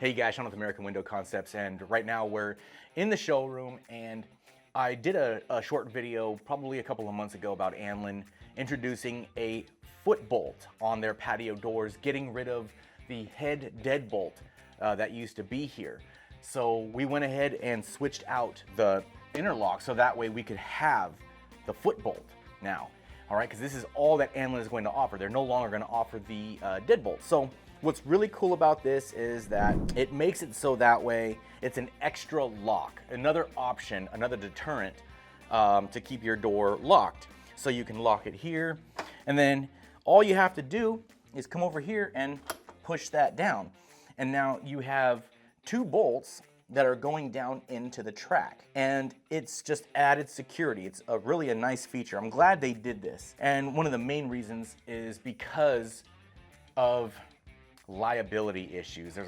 Hey guys, Sean with American Window Concepts, and right now we're in the showroom, and I did a short video probably a couple of months ago about Anlin introducing a Footbolt on their patio doors, getting rid of the head deadbolt that used to be here. So we went ahead and switched out the interlock so that way we could have the Footbolt now. All right, because this is all that Anlin is going to offer. They're no longer going to offer the deadbolt. So what's really cool about this is that it makes it so that way it's an extra lock, another option, another deterrent to keep your door locked. So you can lock it here, and then all you have to do is come over here and push that down. And now you have two bolts that are going down into the track, and it's just added security. It's really a nice feature. I'm glad they did this, and one of the main reasons is because of liability issues.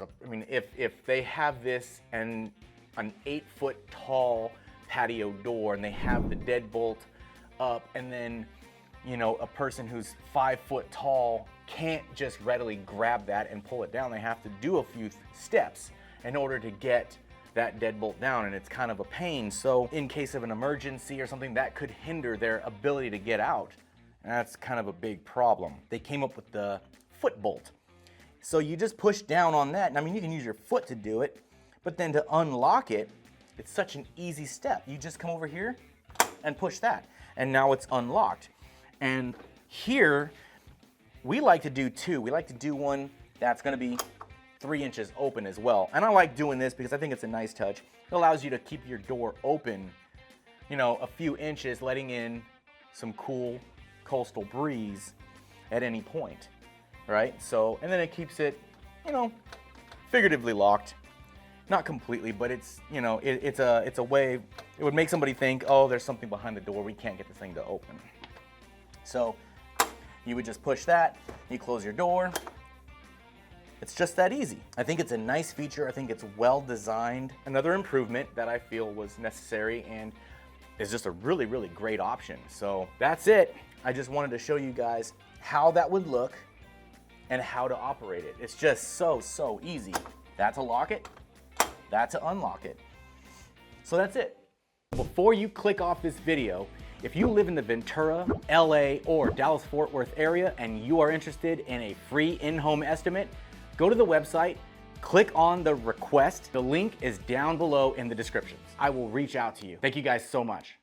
If they have this and an 8-foot tall patio door and they have the deadbolt up, and then a person who's 5 foot tall can't just readily grab that and pull it down. They have to do a few steps in order to get that deadbolt down, and it's kind of a pain. So in case of an emergency or something, that could hinder their ability to get out, and that's kind of a big problem. They came up with the Footbolt. So you just push down on that, and you can use your foot to do it, but then to unlock it, it's such an easy step. You just come over here and push that, and now it's unlocked. And here, we like to do two. We like to do one that's gonna be 3 inches open as well. And I like doing this because I think it's a nice touch. It allows you to keep your door open, a few inches, letting in some cool coastal breeze at any point, right? So, and then it keeps it, figuratively locked. Not completely, but it's, it's a way, it would make somebody think, oh, there's something behind the door, we can't get this thing to open. So you would just push that, you close your door. It's just that easy. I think it's a nice feature. I think it's well designed. Another improvement that I feel was necessary and is just a really, really great option. So that's it. I just wanted to show you guys how that would look and how to operate it. It's just so easy. That to lock it, that to unlock it. So that's it. Before you click off this video, if you live in the Ventura, LA, or Dallas-Fort Worth area and you are interested in a free in-home estimate, go to the website, click on the request. The link is down below in the descriptions. I will reach out to you. Thank you guys so much.